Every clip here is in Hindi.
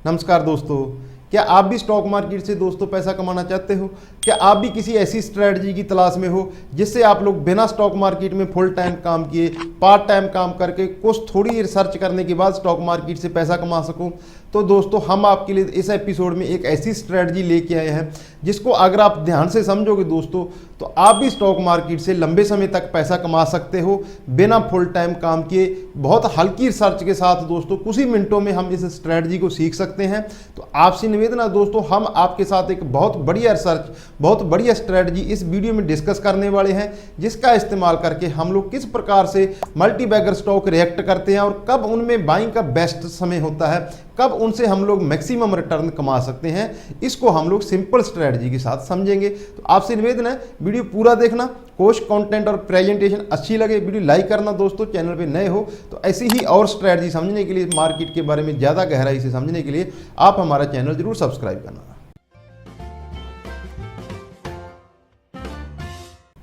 नमस्कार दोस्तों, क्या आप भी स्टॉक मार्केट से दोस्तों पैसा कमाना चाहते हो? क्या आप भी किसी ऐसी स्ट्रेटजी की तलाश में हो जिससे आप लोग बिना स्टॉक मार्केट में फुल टाइम काम किए, पार्ट टाइम काम करके कुछ थोड़ी रिसर्च करने के बाद स्टॉक मार्केट से पैसा कमा सको? तो दोस्तों हम आपके लिए इस एपिसोड में एक ऐसी स्ट्रेटजी लेके आए हैं जिसको अगर आप ध्यान से समझोगे दोस्तों तो आप भी स्टॉक मार्केट से लंबे समय तक पैसा कमा सकते हो बिना फुल टाइम काम किए। बहुत हल्की रिसर्च के साथ दोस्तों कुछ ही मिनटों में हम इस स्ट्रेटजी को सीख सकते हैं। तो आपसे निवेदन है दोस्तों, हम आपके साथ एक बहुत बढ़िया रिसर्च, बहुत बढ़िया स्ट्रेटजी इस वीडियो में डिस्कस करने वाले हैं, जिसका इस्तेमाल करके हम लोग किस प्रकार से मल्टीबैगर स्टॉक रिएक्ट करते हैं और कब उनमें बाइंग का बेस्ट समय होता है, कब उनसे हम लोग मैक्सिमम रिटर्न कमा सकते हैं, इसको हम लोग सिंपल स्ट्रेटजी के साथ समझेंगे। तो आपसे निवेदन है वीडियो पूरा देखना। कोर्स कंटेंट और प्रेजेंटेशन अच्छी लगे वीडियो लाइक करना दोस्तों। चैनल पे नए हो तो ऐसी ही और स्ट्रेटजी समझने के लिए, मार्केट के बारे में ज़्यादा गहराई से समझने के लिए आप हमारा चैनल जरूर सब्सक्राइब करना।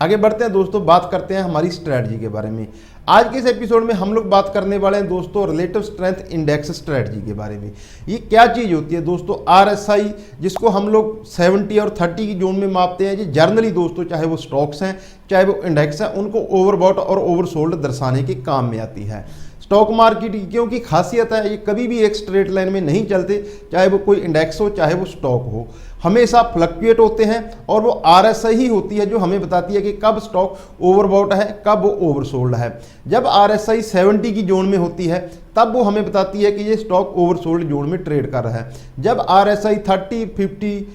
आगे बढ़ते हैं दोस्तों, बात करते हैं हमारी स्ट्रेटजी के बारे में। आज के इस एपिसोड में हम लोग बात करने वाले हैं दोस्तों रिलेटिव स्ट्रेंथ इंडेक्स स्ट्रेटजी के बारे में। ये क्या चीज़ होती है दोस्तों? RSI, जिसको हम लोग 70 और 30 की जोन में मापते हैं। ये जर्नली दोस्तों, चाहे वो स्टॉक्स हैं चाहे वो इंडेक्स हैं, उनको ओवरबॉट और ओवरसोल्ड दर्शाने के काम में आती है। स्टॉक मार्केट की क्योंकि खासियत है, ये कभी भी एक स्ट्रेट लाइन में नहीं चलते, चाहे वो कोई इंडेक्स हो चाहे वो स्टॉक हो, हमेशा फ्लक्चुएट होते हैं। और वो RSI ही होती है जो हमें बताती है कि कब स्टॉक ओवरबॉट है, कब वो ओवरसोल्ड है। जब RSI 70 की जोन में होती है तब वो हमें बताती है कि ये स्टॉक ओवरसोल्ड जोन में ट्रेड कर रहा है। जब RSI 30, 50,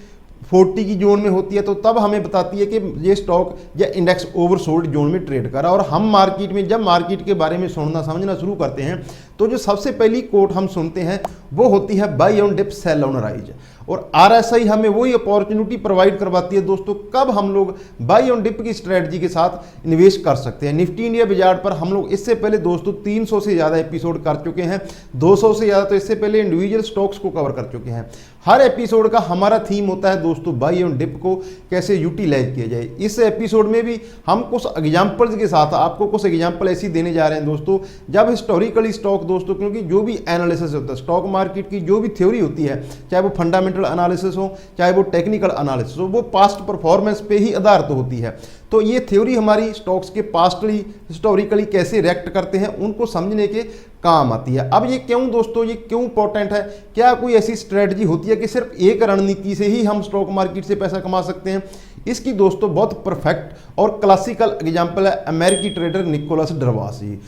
40 की जोन में होती है तो तब हमें बताती है कि ये स्टॉक या इंडेक्स ओवरसोल्ड जोन में ट्रेड कर रहा है। और हम मार्केट में जब मार्केट के बारे में सुनना समझना शुरू करते हैं तो जो सबसे पहली कोट हम सुनते हैं वो होती है buy on dip sell on rise. और RSI हमें वही अपॉर्चुनिटी प्रोवाइड करवाती है दोस्तों कब हम लोग बाय ऑन डिप की स्ट्रेटजी के साथ इन्वेस्ट कर सकते हैं। निफ्टी इंडिया बाजार पर हम लोग इससे पहले दोस्तों 300 से ज़्यादा एपिसोड कर चुके हैं, 200 से ज़्यादा तो इससे पहले इंडिविजुअल स्टॉक्स को कवर कर चुके हैं। हर एपिसोड का हमारा थीम होता है दोस्तों बाय ऑन डिप को कैसे यूटिलाइज किया जाए। इस एपिसोड में भी हम कुछ एग्जाम्पल्स के साथ आपको कुछ एग्जाम्पल ऐसी देने जा रहे हैं दोस्तों जब हिस्टोरिकली स्टॉक दोस्तों, क्योंकि जो भी एनालिसिस होता है स्टॉक मार्केट की, जो भी थ्योरी होती है, चाहे वो फंडामेंटल एनालिसिस हो चाहे वो टेक्निकल एनालिसिस हो, वो पास्ट परफॉर्मेंस पे ही आधारित होती है। तो ये थ्योरी हमारी स्टॉक्स के पास्टली हिस्टोरिकली कैसे रिएक्ट करते हैं उनको समझने के काम आती है। अब ये क्यों दोस्तों, ये क्यों इंपॉर्टेंट है? क्या कोई ऐसी स्ट्रेटजी होती है कि सिर्फ एक रणनीति से ही हम स्टॉक मार्केट से पैसा कमा सकते हैं? इसकी दोस्तों बहुत परफेक्ट और क्लासिकल एग्जाम्पल है अमेरिकी ट्रेडर निकोलस डरवास जी।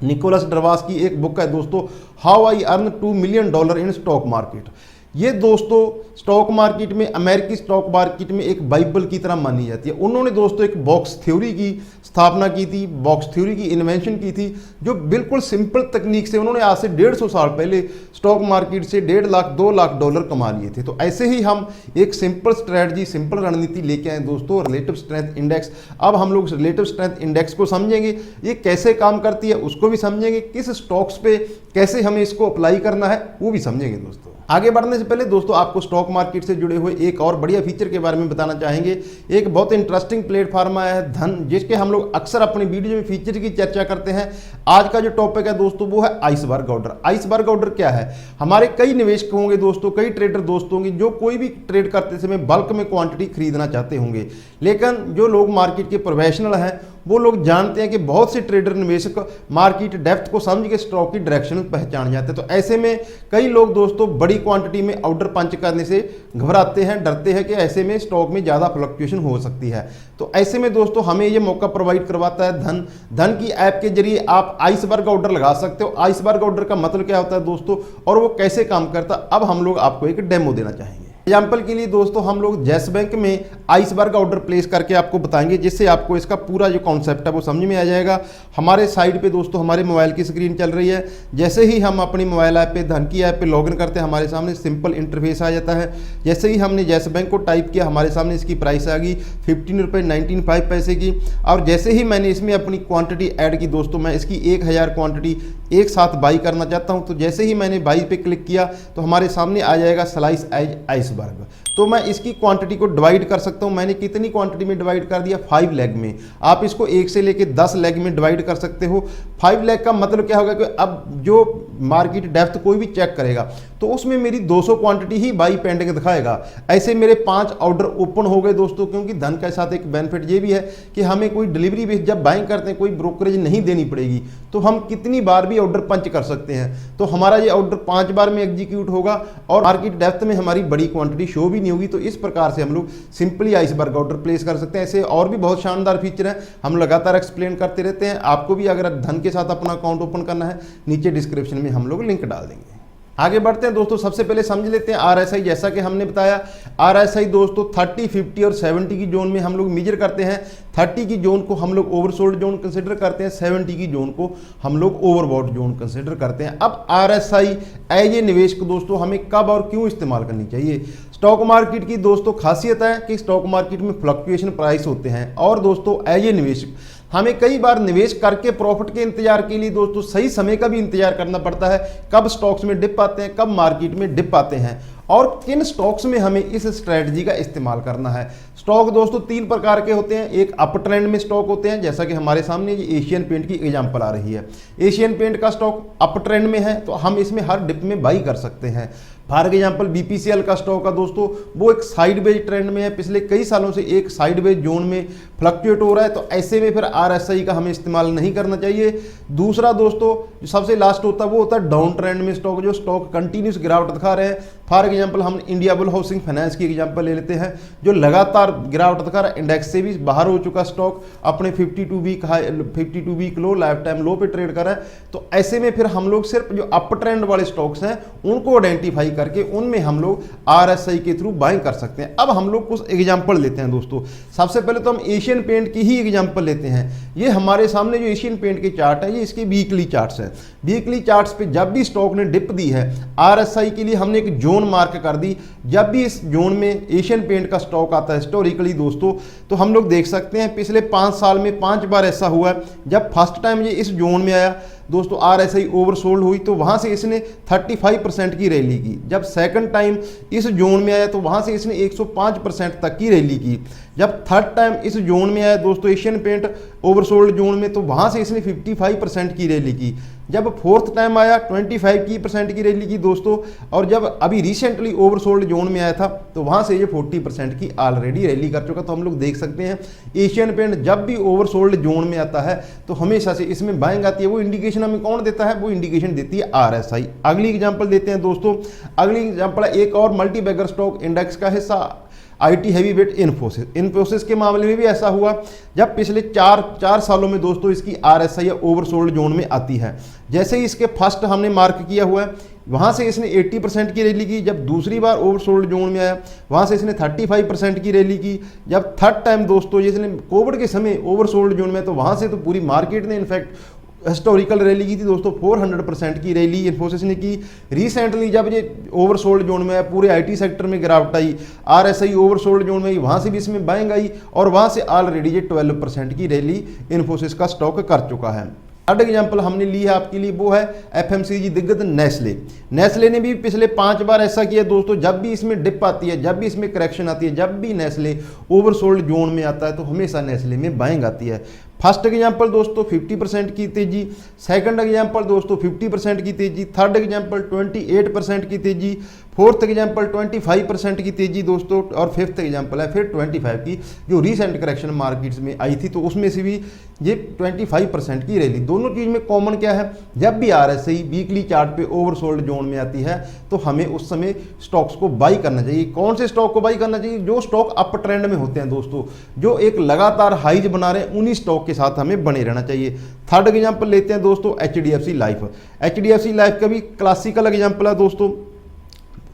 निकोलस डरवास की एक बुक है दोस्तों, how I earn $2 million in stock market. ये दोस्तों स्टॉक मार्केट में, अमेरिकी स्टॉक मार्केट में एक बाइबल की तरह मानी जाती है। उन्होंने दोस्तों एक बॉक्स थ्योरी की स्थापना की थी, बॉक्स थ्योरी की इन्वेंशन की थी, जो बिल्कुल सिंपल तकनीक से उन्होंने आज से 150 साल पहले स्टॉक मार्केट से $1.5 लाख, $2 लाख कमा लिए थे। तो ऐसे ही हम एक सिंपल स्ट्रेटजी, सिंपल रणनीति लेके आए दोस्तों, रिलेटिव स्ट्रेंथ इंडेक्स। अब हम लोग रिलेटिव स्ट्रेंथ इंडेक्स को समझेंगे, ये कैसे काम करती है उसको भी समझेंगे, किस स्टॉक्स पे कैसे हमें इसको अप्लाई करना है वो भी समझेंगे दोस्तों। आगे बढ़ने से पहले दोस्तों आपको स्टॉक मार्केट से जुड़े हुए एक और बढ़िया फीचर के बारे में बताना चाहेंगे। एक बहुत इंटरेस्टिंग प्लेटफॉर्म है धन, जिसके हम लोग अक्सर अपनी वीडियो में फीचर की चर्चा करते हैं। आज का जो टॉपिक है दोस्तों वो है आइसबर्ग ऑर्डर। आइसबर्ग ऑर्डर क्या है? हमारे कई निवेशक होंगे दोस्तों, कई ट्रेडर दोस्त होंगे जो कोई भी ट्रेड करते समय बल्क में क्वांटिटी खरीदना चाहते होंगे, लेकिन जो लोग मार्केट के प्रोफेशनल हैं वो लोग जानते हैं कि बहुत से ट्रेडर निवेशक मार्केट डेप्थ को समझ के स्टॉक की डायरेक्शन पहचान जाते हैं। तो ऐसे में कई लोग दोस्तों बड़ी क्वांटिटी में ऑर्डर पंच करने से घबराते हैं, डरते हैं कि ऐसे में स्टॉक में ज़्यादा फ्लक्चुएशन हो सकती है। तो ऐसे में दोस्तों हमें ये मौका प्रोवाइड करवाता है धन। धन की ऐप के जरिए आप आइसबर्ग ऑर्डर लगा सकते हो। आइसबर्ग ऑर्डर का मतलब क्या होता है दोस्तों और वो कैसे काम करता है, अब हम लोग आपको एक डेमो देना चाहेंगे। एग्जाम्पल के लिए दोस्तों हम लोग येस बैंक में आइसबर्ग ऑर्डर प्लेस करके आपको बताएंगे, जिससे आपको इसका पूरा जो कॉन्सेप्ट है वो समझ में आ जाएगा। हमारे साइड पे दोस्तों हमारे मोबाइल की स्क्रीन चल रही है। जैसे ही हम अपनी मोबाइल ऐप पे, धन की ऐप पे लॉगिन करते हैं, हमारे सामने सिंपल इंटरफेस आ जाता है। जैसे ही हमने येस बैंक को टाइप किया, हमारे सामने इसकी प्राइस आ गई ₹15.95 की। और जैसे ही मैंने इसमें अपनी क्वांटिटी ऐड की दोस्तों, मैं इसकी 1000 क्वांटिटी एक साथ बाई करना चाहता हूं। तो जैसे ही मैंने बाई पे क्लिक किया तो हमारे सामने आ जाएगा स्लाइस एज आइसबर्ग। तो मैं इसकी क्वांटिटी को डिवाइड कर सकता हूं। मैंने कितनी क्वांटिटी में डिवाइड कर दिया? 5 लेग में। आप इसको 1 से लेके 10 लेग में डिवाइड कर सकते हो। 5 लेग का मतलब क्या होगा कि अब जो मार्केट डेप्थ कोई भी चेक करेगा तो उसमें मेरी 200 क्वांटिटी ही बाई पेंडिंग दिखाएगा। ऐसे मेरे 5 ऑर्डर ओपन हो गए दोस्तों, क्योंकि धन के साथ एक बेनिफिट ये भी है कि हमें कोई डिलीवरी बेस जब बाइंग करते हैं कोई ब्रोकरेज नहीं देनी पड़ेगी, तो हम कितनी बार भी ऑर्डर पंच कर सकते हैं। तो हमारा ये ऑर्डर 5 बार में एग्जीक्यूट होगा और मार्केट डेप्थ में हमारी बड़ी क्वांटिटी शो भी नहीं होगी। तो इस प्रकार से हम लोग सिंपली आइसबर्ग ऑर्डर प्लेस कर सकते हैं। ऐसे और भी बहुत शानदार फीचर है, हम लगातार एक्सप्लेन करते रहते हैं। आपको भी अगर धन के साथ अपना अकाउंट ओपन करना है, नीचे डिस्क्रिप्शन में हम लोग लिंक डाल देंगे। आगे बढ़ते हैं दोस्तों, सबसे पहले समझ लेते हैं आरएसआई। जैसा कि हमने बताया आरएसआई दोस्तों 30, 50 और 70 की जोन में हम लोग मेजर करते हैं। 30 की जोन को हम लोग ओवरसोल्ड जोन कंसिडर करते हैं, 70 की जोन को हम लोग ओवरबॉट जोन कंसिडर करते हैं। अब आरएसआई एज ए निवेश को दोस्तों हमें कब और क्यों इस्तेमाल करनी चाहिए। स्टॉक मार्केट की दोस्तों खासियत है कि स्टॉक मार्केट में फ्लक्चुएशन प्राइस होते हैं और दोस्तों एज ए निवेश हमें कई बार निवेश करके प्रॉफिट के इंतजार के लिए दोस्तों सही समय का भी इंतजार करना पड़ता है, कब स्टॉक्स में डिप आते हैं, कब मार्केट में डिप आते हैं और किन स्टॉक्स में हमें इस स्ट्रेटजी का इस्तेमाल करना है। स्टॉक दोस्तों 3 प्रकार के होते हैं। एक अप ट्रेंड में स्टॉक होते हैं, जैसा कि हमारे सामने ये एशियन पेंट की एग्जांपल आ रही है। एशियन पेंट का स्टॉक अप ट्रेंड में है तो हम इसमें हर डिप में बाई कर सकते हैं। फॉर एग्जांपल बीपीसीएल का स्टॉक का दोस्तों वो एक साइडवेज ट्रेंड में है, पिछले कई सालों से एक साइडवेज जोन में फ्लक्चुएट हो रहा है, तो ऐसे में फिर आरएसआई का हमें इस्तेमाल नहीं करना चाहिए। दूसरा दोस्तों जो सबसे लास्ट होता है वो होता है डाउन ट्रेंड में स्टॉक, जो स्टॉक कंटिन्यूस गिरावट दिखा रहे हैं। फॉर एग्जांपल हम इंडिया बुल हाउसिंग फाइनेंस की एग्जांपल ले लेते हैं, जो लगातार गिरावट दिखा रहा है, इंडेक्स से भी बाहर हो चुका स्टॉक, अपने 52 वीक लो लाइफ टाइम लो पे ट्रेड कर रहा है। तो ऐसे में फिर हम लोग सिर्फ जो अप ट्रेंड वाले स्टॉक्स हैं उनको आइडेंटिफाई करके उनमें हम लोग आरएसआई के थ्रू बाइंग कर सकते हैं। अब हम लोग कुछ एग्जांपल लेते हैं दोस्तों। सबसे पहले तो हम एशियन पेंट की ही एग्जांपल लेते हैं। ये हमारे सामने जो एशियन पेंट के चार्ट है ये इसके वीकली चार्ट्स हैं। वीकली चार्ट्स पे जब भी स्टॉक ने डिप दी है, आरएसआई के लिए हमने एक जोन मार्क कर दी। जब भी इस जोन में एशियन पेंट का स्टॉक आता है हिस्टोरिकली दोस्तों, तो हम लोग देख सकते हैं पिछले 5 साल में 5 बार ऐसा हुआ है। जब फर्स्ट टाइम ये इस जोन में आया दोस्तों, आरएसआई ओवरसोल्ड हुई तो वहां से इसने 35% की रैली की। जब सेकंड टाइम इस जोन में आया तो वहां से इसने 105% तक की रैली की। जब थर्ड टाइम इस जोन में आया दोस्तों एशियन पेंट ओवरसोल्ड जोन में, तो वहां से इसने 55% की रैली की। जब फोर्थ टाइम आया 25% की रैली की दोस्तों, और जब अभी रिसेंटली ओवरसोल्ड जोन में आया था तो वहां से ये 40% की ऑलरेडी रैली कर चुका। तो हम लोग देख सकते हैं एशियन पेंट जब भी ओवरसोल्ड जोन में आता है तो हमेशा से इसमें बाइंग आती है। वो इंडिकेशन हमें कौन देता है, वो इंडिकेशन देती है आरएसआई। अगली एग्जांपल देते हैं दोस्तों। अगली एग्जांपल है एक और मल्टी बैगर स्टॉक इंडेक्स का हिस्सा IT heavy weight Infosys. Infosys के मामले में भी ऐसा हुआ, जब पिछले 4 सालों में दोस्तों इसकी आरएसआई ओवरसोल्ड जोन में आती है। जैसे ही इसके फर्स्ट हमने मार्क किया हुआ है वहां से इसने 80% की रैली की। जब दूसरी बार ओवरसोल्ड जोन में आया वहां से इसने 35% की रैली की। जब थर्ड टाइम दोस्तों जिसने कोविड के समय ओवरसोल्ड जोन में, तो वहां से तो पूरी मार्केट ने इनफैक्ट हिस्टोरिकल रैली की थी दोस्तों, 400% की रैली इन्फोसिस ने की। रिसेंटली जब ये ओवरसोल्ड जोन में है, पूरे आईटी सेक्टर में गिरावट आई, आरएसआई ओवरसोल्ड जोन में आई, वहां से भी इसमें बाइंग आई और वहां से ऑलरेडी ये 12% की रैली इन्फोसिस का स्टॉक कर चुका है। थर्ड एग्जांपल हमने ली है आपके लिए, वो है एफएमसीजी दिग्गज नेस्ले। नेस्ले ने भी पिछले 5 बार ऐसा किया दोस्तों, जब भी इसमें डिप आती है, जब भी इसमें करेक्शन आती है, जब भी नेस्ले ओवरसोल्ड जोन में आता है तो हमेशा नेस्ले में बाइंग आती है। फर्स्ट एग्जांपल दोस्तों 50% की तेजी, सेकंड एग्जांपल दोस्तों 50% की तेजी, थर्ड एग्जांपल 28% की तेजी, फोर्थ एग्जांपल 25% की तेजी दोस्तों, और फिफ्थ एग्जांपल है फिर 25 की, जो रीसेंट करेक्शन मार्केट्स में आई थी तो उसमें से भी ये 25% की रैली। दोनों चीज़ में कॉमन क्या है, जब भी आरएसआई वीकली चार्ट पे ओवरसोल्ड जोन में आती है तो हमें उस समय स्टॉक्स को बाई करना चाहिए। कौन से स्टॉक को बाई करना चाहिए, जो स्टॉक अप ट्रेंड में होते हैं दोस्तों, जो एक लगातार हाइज बना रहे हैं, उन्हीं स्टॉक के साथ हमें बने रहना चाहिए। थर्ड एग्जांपल लेते हैं दोस्तों एचडीएफसी लाइफ। एचडीएफसी लाइफ का भी क्लासिकल एग्जांपल है दोस्तों।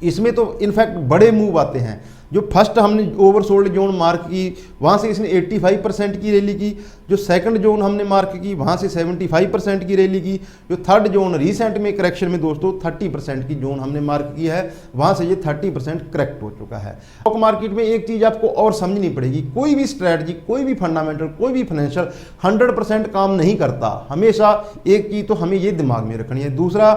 इसमें तो इनफैक्ट बड़े मूव आते हैं। जो फर्स्ट हमने ओवरसोल्ड जोन मार्क की वहाँ से इसने 85% की रैली की। जो सेकंड जोन हमने मार्क की वहाँ से 75% की रैली की। जो थर्ड जोन रिसेंट में करेक्शन में दोस्तों 30% की जोन हमने मार्क की है, वहाँ से ये 30% करेक्ट हो चुका है। स्टॉक मार्केट में एक चीज़ आपको और समझनी पड़ेगी, कोई भी स्ट्रैटेजी, कोई भी फंडामेंटल, कोई भी फाइनेंशियल 100% काम नहीं करता। हमेशा एक चीज़ तो हमें ये दिमाग में रखनी है। दूसरा,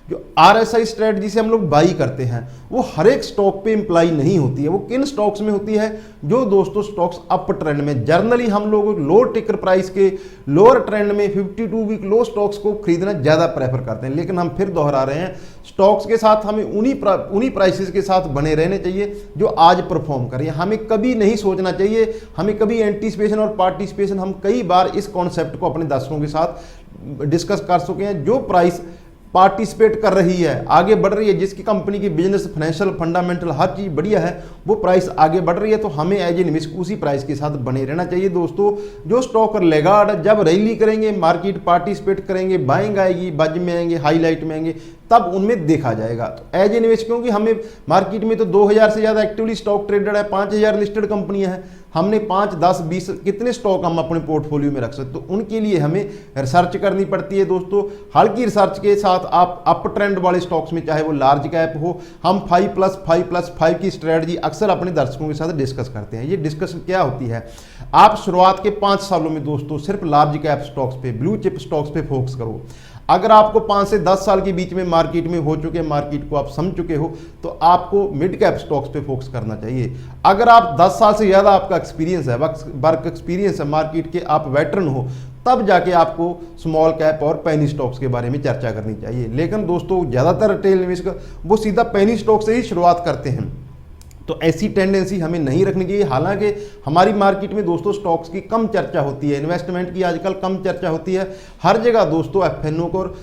जो RSI स्ट्रेटजी से हम लोग बाई करते हैं वो हर एक स्टॉक पे इंप्लाई नहीं होती है। वो किन स्टॉक्स में होती है? जो दोस्तों स्टॉक्स अप ट्रेंड में, जर्नली हम लोग लो टिकर प्राइस के लोअर ट्रेंड में 52 वीक लो स्टॉक्स को खरीदना ज़्यादा प्रेफर करते हैं। लेकिन हम फिर दोहरा रहे हैं, स्टॉक्स के साथ हमें उन्हीं प्राइसेस के साथ बने रहने चाहिए जो आज परफॉर्म करें। हमें कभी नहीं सोचना चाहिए, हमें कभी एंटीसिपेशन और पार्टिसिपेशन, हम कई बार इस कॉन्सेप्ट को अपने दर्शकों के साथ डिस्कस कर चुके हैं। जो प्राइस पार्टिसिपेट कर रही है, आगे बढ़ रही है, जिसकी कंपनी की बिजनेस, फाइनेंशियल, फंडामेंटल हर चीज़ बढ़िया है, वो प्राइस आगे बढ़ रही है, तो हमें एज ए निवेशक उसी प्राइस के साथ बने रहना चाहिए। दोस्तों जो स्टॉक लेगार्ड जब रैली करेंगे, मार्केट पार्टिसिपेट करेंगे, बाइंग आएगी, बज में आएंगे, हाईलाइट में आएंगे, तब उनमें देखा जाएगा। तो एज ए निवेशक, क्योंकि हमें मार्केट में तो 2000 से ज़्यादा एक्टिवली स्टॉक ट्रेडेड है, 5000 लिस्टेड कंपनियां हैं, हमने 5, 10, 20 कितने स्टॉक हम अपने पोर्टफोलियो में रख सकते, तो उनके लिए हमें रिसर्च करनी पड़ती है। दोस्तों हल्की रिसर्च के साथ आप अप ट्रेंड वाले स्टॉक्स में, चाहे वो लार्ज कैप हो, हम 5+5+5 की स्ट्रेटजी अक्सर अपने दर्शकों के साथ डिस्कस करते हैं। ये डिस्कशन क्या होती है? आप शुरुआत के 5 सालों में दोस्तों सिर्फ लार्ज कैप स्टॉक्स पे, ब्लू चिप स्टॉक्स पे फोकस करो। अगर आपको 5 से 10 साल के बीच में मार्केट में हो चुके, मार्केट को आप समझ चुके हो, तो आपको मिड कैप स्टॉक्स पे फोकस करना चाहिए। अगर आप 10 साल से ज़्यादा आपका एक्सपीरियंस है, वर्क एक्सपीरियंस है, मार्केट के आप वेटरन हो, तब जाके आपको स्मॉल कैप और पेनी स्टॉक्स के बारे में चर्चा करनी चाहिए। लेकिन दोस्तों ज़्यादातर रिटेल निवेशक वो सीधा पेनी स्टॉक से ही शुरुआत करते हैं, तो ऐसी टेंडेंसी हमें नहीं रखनी चाहिए। हालांकि हमारी मार्केट में दोस्तों स्टॉक्स की कम चर्चा होती है, इन्वेस्टमेंट की आजकल कम चर्चा होती है, हर जगह दोस्तों FNO और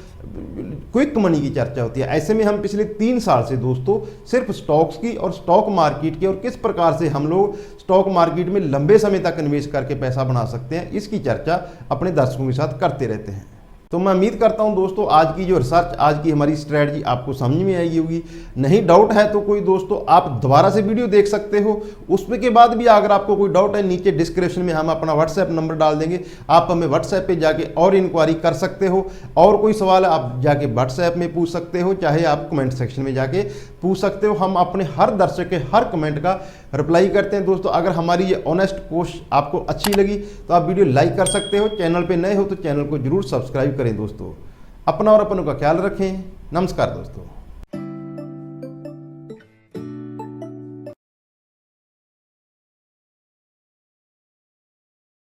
क्विक मनी की चर्चा होती है। ऐसे में हम पिछले 3 साल से दोस्तों सिर्फ स्टॉक्स की और स्टॉक मार्केट की और किस प्रकार से हम लोग स्टॉक मार्केट में लंबे समय तक निवेश करके पैसा बना सकते हैं, इसकी चर्चा अपने दर्शकों के साथ करते रहते हैं। तो मैं उम्मीद करता हूं दोस्तों आज की जो रिसर्च, आज की हमारी स्ट्रेटजी आपको समझ में आई होगी। नहीं डाउट है तो कोई दोस्तों आप दोबारा से वीडियो देख सकते हो। उसके के बाद भी अगर आपको कोई डाउट है, नीचे डिस्क्रिप्शन में हम अपना व्हाट्सएप नंबर डाल देंगे, आप हमें व्हाट्सएप पे जाके और इंक्वायरी कर सकते हो। और कोई सवाल आप जाके व्हाट्सएप में पूछ सकते हो, चाहे आप कमेंट सेक्शन में जाके पूछ सकते हो। हम अपने हर दर्शक के हर कमेंट का रिप्लाई करते हैं। दोस्तों अगर हमारी ये ऑनेस्ट कोशिश आपको अच्छी लगी तो आप वीडियो लाइक कर सकते हो। चैनल पे नए हो तो चैनल को जरूर सब्सक्राइब करें। दोस्तों अपना और अपनों का ख्याल रखें। नमस्कार दोस्तों।